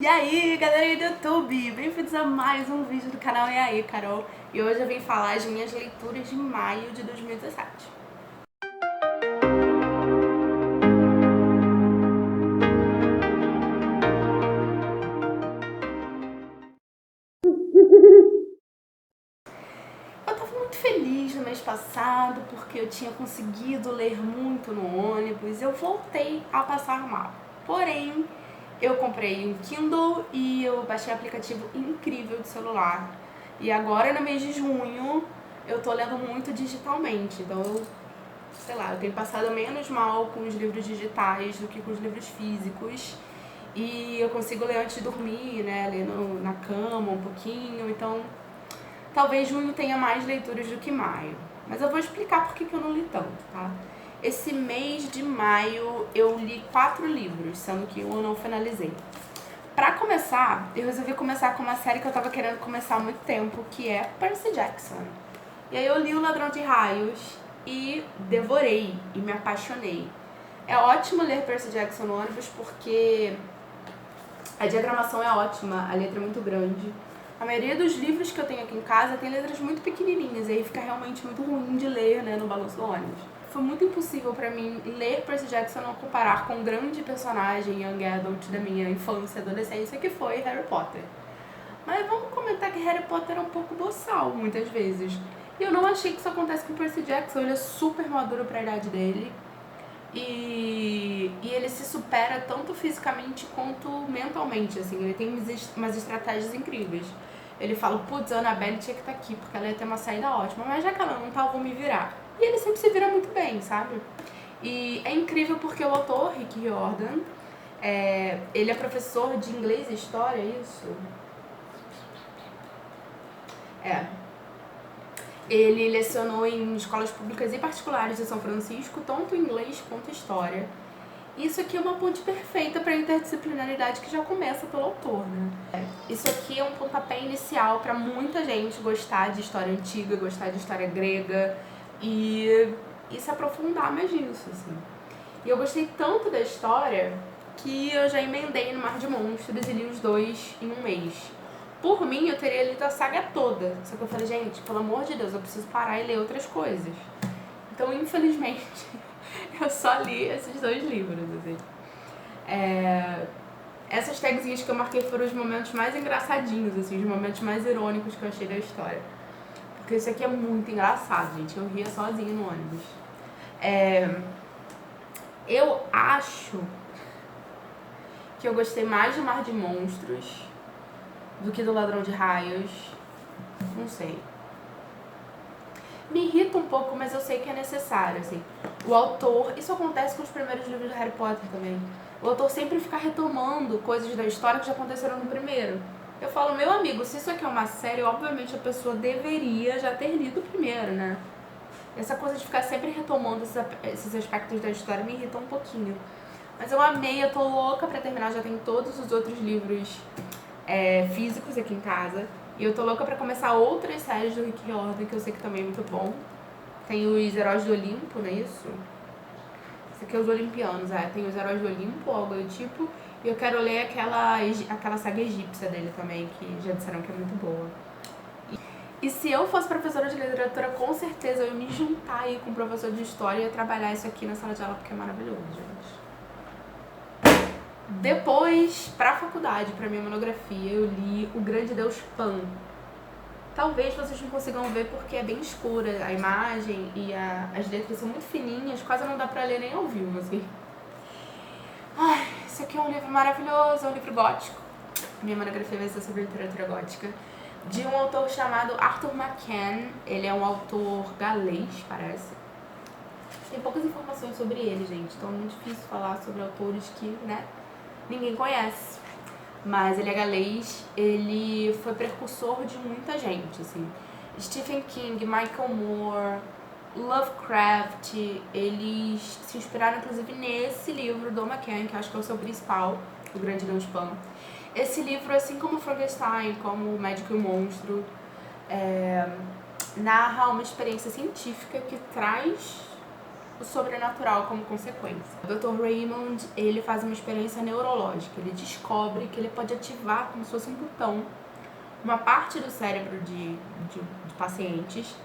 E aí, galera do YouTube, bem-vindos a mais um vídeo do canal E aí, Carol. E hoje eu vim falar as minhas leituras de maio de 2017. Eu tava muito feliz no mês passado porque eu tinha conseguido ler muito no ônibus. Eu voltei a passar mal. Porém, eu comprei um Kindle e eu baixei um aplicativo incrível de celular. E agora, no mês de junho, eu tô lendo muito digitalmente. Então, sei lá, eu tenho passado menos mal com os livros digitais do que com os livros físicos. E eu consigo ler antes de dormir, né? Ler na cama um pouquinho. Então, talvez junho tenha mais leituras do que maio. Mas eu vou explicar por que eu não li tanto, tá? Esse mês de maio eu li 4 livros, sendo que um eu não finalizei. Pra começar, eu resolvi começar com uma série que eu tava querendo começar há muito tempo, que é Percy Jackson. E aí eu li O Ladrão de Raios e devorei e me apaixonei. É ótimo ler Percy Jackson no ônibus porque a diagramação é ótima, a letra é muito grande. A maioria dos livros que eu tenho aqui em casa tem letras muito pequenininhas, e aí fica realmente muito ruim de ler, né, no balanço do ônibus. Foi muito impossível pra mim ler Percy Jackson não comparar com um grande personagem young adult da minha infância e adolescência, que foi Harry Potter. Mas vamos comentar que Harry Potter é um pouco boçal, muitas vezes. E eu não achei que isso acontece com Percy Jackson, ele é super maduro pra idade dele. E ele se supera tanto fisicamente quanto mentalmente, assim, ele tem umas estratégias incríveis. Ele fala, putz, a Annabelle tinha que estar aqui, porque ela ia ter uma saída ótima, mas já que ela não tá, eu vou me virar. E ele sempre se vira muito bem, sabe? E é incrível porque o autor, Rick Riordan, ele é professor de inglês e história, é isso? Ele lecionou em escolas públicas e particulares de São Francisco, tanto inglês quanto história. Isso aqui é uma ponte perfeita para a interdisciplinaridade que já começa pelo autor, né? Isso aqui é um pontapé inicial para muita gente gostar de história antiga, gostar de história grega e se aprofundar mais nisso, assim. E eu gostei tanto da história que eu já emendei no Mar de Monstros e li os 2 em um mês. Por mim, eu teria lido a saga toda. Só que eu falei, gente, pelo amor de Deus, eu preciso parar e ler outras coisas. Então, infelizmente, eu só li esses 2 livros, assim. Essas tagzinhas que eu marquei foram os momentos mais engraçadinhos, assim, os momentos mais irônicos que eu achei da história. Porque isso aqui é muito engraçado, gente. Eu ria sozinha no ônibus. Eu acho que eu gostei mais do Mar de Monstros do que do Ladrão de Raios. Não sei. Me irrita um pouco, mas eu sei que é necessário, assim. O autor... Isso acontece com os primeiros livros do Harry Potter também. O autor sempre fica retomando coisas da história que já aconteceram no primeiro. Eu falo, meu amigo, se isso aqui é uma série, obviamente a pessoa deveria já ter lido o primeiro, né? Essa coisa de ficar sempre retomando esses aspectos da história me irrita um pouquinho. Mas eu amei, eu tô louca pra terminar, já tenho todos os outros livros físicos aqui em casa. E eu tô louca pra começar outras séries do Rick Riordan, que eu sei que também é muito bom. Tem os Heróis do Olimpo, não é isso? Esse aqui é os Olimpianos, tem os Heróis do Olimpo, algo do tipo. E eu quero ler aquela saga egípcia dele também, que já disseram que é muito boa. E se eu fosse professora de literatura, com certeza eu ia me juntar aí com o professor de história e ia trabalhar isso aqui na sala de aula, porque é maravilhoso, gente. Depois, pra faculdade, pra minha monografia, eu li O Grande Deus Pan. Talvez vocês não consigam ver porque é bem escura a imagem e as letras são muito fininhas, quase não dá pra ler nem ao vivo, assim. Ai, esse aqui é um livro maravilhoso, é um livro gótico. Minha monografia vai ser sobre literatura gótica. De um autor chamado Arthur McCann. Ele é um autor galês, parece. Tem poucas informações sobre ele, gente, então é muito difícil falar sobre autores que, né, ninguém conhece. Mas ele é galês, ele foi precursor de muita gente, assim. Stephen King, Michael Moore, Lovecraft, eles se inspiraram inclusive nesse livro do McCann, que eu acho que é o seu principal, O Grande Deus Pan. Esse livro, assim como Frankenstein, como O Médico e o Monstro, narra uma experiência científica que traz o sobrenatural como consequência. O Dr. Raymond, ele faz uma experiência neurológica, ele descobre que ele pode ativar como se fosse um botão uma parte do cérebro de pacientes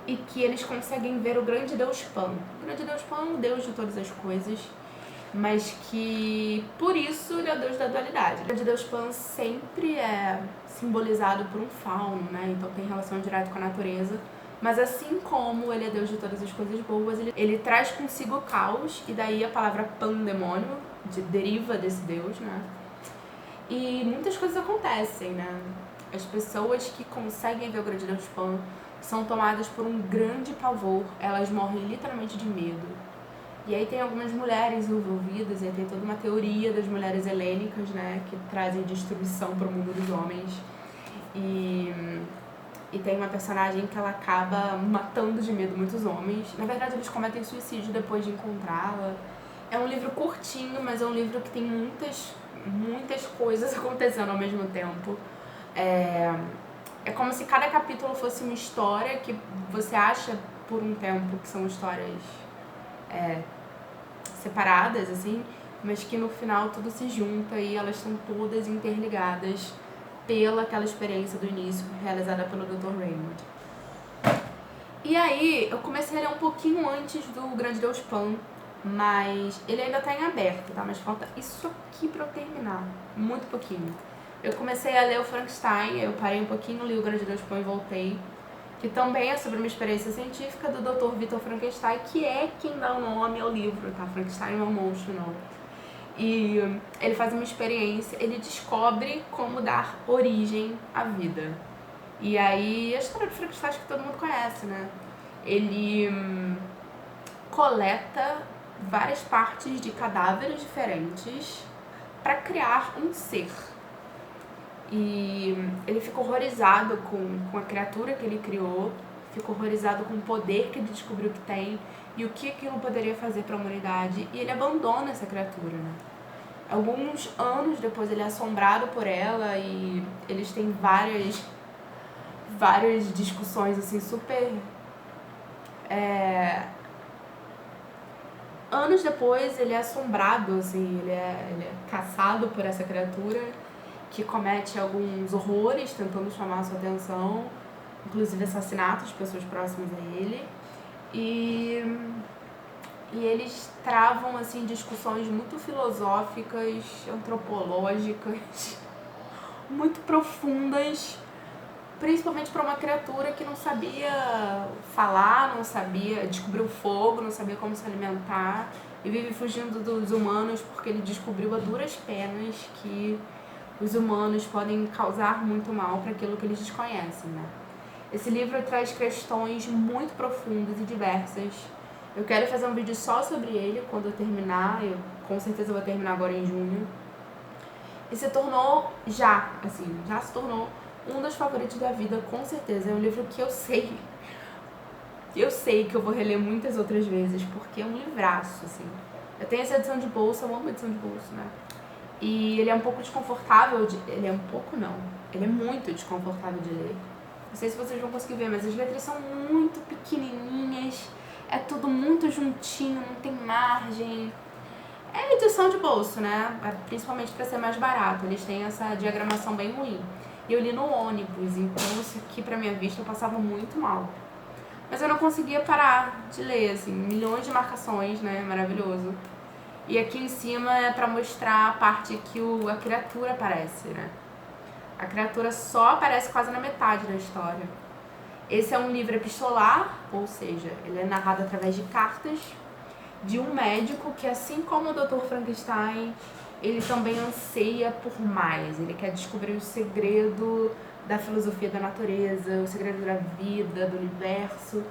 e que eles conseguem ver o grande Deus Pan. O grande Deus Pan é o Deus de todas as coisas, mas que por isso ele é o Deus da dualidade. O grande Deus Pan sempre é simbolizado por um fauno, né? Então tem relação direta com a natureza. Mas assim como ele é Deus de todas as coisas boas, ele traz consigo o caos, e daí a palavra pandemônio deriva desse Deus, né? E muitas coisas acontecem, né? As pessoas que conseguem ver o grande Deus Pan são tomadas por um grande pavor, elas morrem literalmente de medo. E aí tem algumas mulheres envolvidas, e aí tem toda uma teoria das mulheres helênicas, né, que trazem destruição para o mundo dos homens. E tem uma personagem que ela acaba matando de medo muitos homens. Na verdade, eles cometem suicídio depois de encontrá-la. É um livro curtinho, mas é um livro que tem muitas coisas acontecendo ao mesmo tempo. É como se cada capítulo fosse uma história que você acha por um tempo que são histórias separadas, assim, mas que no final tudo se junta e elas são todas interligadas pela aquela experiência do início realizada pelo Dr. Raymond. E aí eu comecei a ler um pouquinho antes do Grande Deus Pan, mas ele ainda tá em aberto, tá? Mas falta isso aqui pra eu terminar, muito pouquinho. Eu comecei a ler o Frankenstein, eu parei um pouquinho, li o Grande Deus Pan e voltei, que também é sobre uma experiência científica do Dr. Victor Frankenstein, que é quem dá o nome ao livro, tá? Frankenstein é um monstro, não. E ele faz uma experiência, ele descobre como dar origem à vida. E aí, a história do Frankenstein que todo mundo conhece, né? Ele coleta várias partes de cadáveres diferentes para criar um ser. E ele fica horrorizado com a criatura que ele criou, fica horrorizado com o poder que ele descobriu que tem e o que aquilo poderia fazer para a humanidade, e ele abandona essa criatura, né? Alguns anos depois ele é assombrado por ela e eles têm várias discussões assim super... Anos depois ele é assombrado, assim, ele é caçado por essa criatura que comete alguns horrores tentando chamar a sua atenção, inclusive assassinatos de pessoas próximas a ele, e eles travam assim discussões muito filosóficas, antropológicas, muito profundas, principalmente para uma criatura que não sabia falar, não sabia descobrir o fogo, não sabia como se alimentar e vive fugindo dos humanos porque ele descobriu a duras penas que os humanos podem causar muito mal para aquilo que eles desconhecem, né? Esse livro traz questões muito profundas e diversas. Eu quero fazer um vídeo só sobre ele quando eu terminar, eu com certeza vou terminar agora em junho. E se tornou, já se tornou um dos favoritos da vida, com certeza. É um livro que eu sei que eu vou reler muitas outras vezes, porque é um livraço, assim. Eu tenho essa edição de bolsa, eu amo a edição de bolsa, né? E ele é um pouco desconfortável ele é um pouco não, ele é muito desconfortável de ler. Não sei se vocês vão conseguir ver, mas as letras são muito pequenininhas, é tudo muito juntinho, não tem margem. É edição de bolso, né? Principalmente para ser mais barato, eles têm essa diagramação bem ruim. E eu li no ônibus, então isso aqui pra minha vista eu passava muito mal. Mas eu não conseguia parar de ler, assim, milhões de marcações, né? Maravilhoso. E aqui em cima é pra mostrar a parte que a criatura aparece, né? A criatura só aparece quase na metade da história. Esse é um livro epistolar, ou seja, ele é narrado através de cartas de um médico que, assim como o Dr. Frankenstein, ele também anseia por mais. Ele quer descobrir o segredo da filosofia da natureza, o segredo da vida, do universo.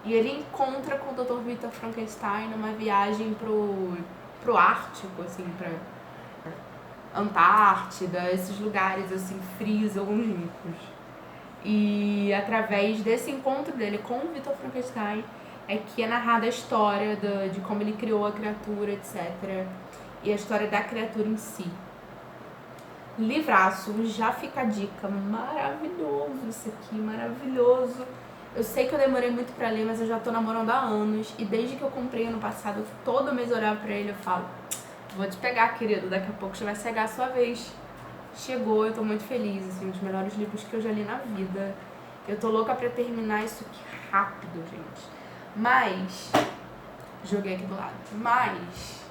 E ele encontra com o Dr. Victor Frankenstein numa viagem pro Ártico, assim, pra Antártida, esses lugares assim frios, longínquos. E através desse encontro dele com o Victor Frankenstein é que é narrada a história de como ele criou a criatura, etc. E a história da criatura em si. Livraço, já fica a dica, maravilhoso isso aqui, maravilhoso. Eu sei que eu demorei muito pra ler, mas eu já tô namorando há anos. E desde que eu comprei ano passado, todo mês eu olhava pra ele e eu falo: vou te pegar, querido, daqui a pouco já vai chegar a sua vez. Chegou, eu tô muito feliz, assim, um dos melhores livros que eu já li na vida. Eu tô louca pra terminar isso aqui rápido, gente. Mas, joguei aqui do lado, mas,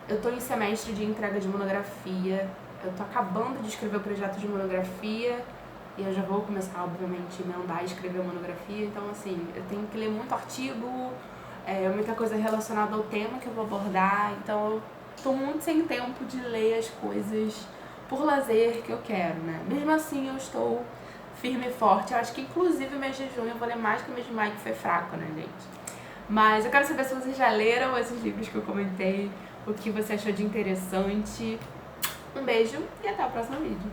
eu tô em semestre de entrega de monografia. Eu tô acabando de escrever o projeto de monografia. E eu já vou começar, obviamente, a emendar e escrever a monografia. Então, assim, eu tenho que ler muito artigo, muita coisa relacionada ao tema que eu vou abordar. Então, eu tô muito sem tempo de ler as coisas por lazer que eu quero, né? Mesmo assim, eu estou firme e forte. Eu acho que, inclusive, o mês de junho eu vou ler mais que o mês de maio, que foi fraco, né, gente? Mas eu quero saber se vocês já leram esses livros que eu comentei, o que você achou de interessante. Um beijo e até o próximo vídeo.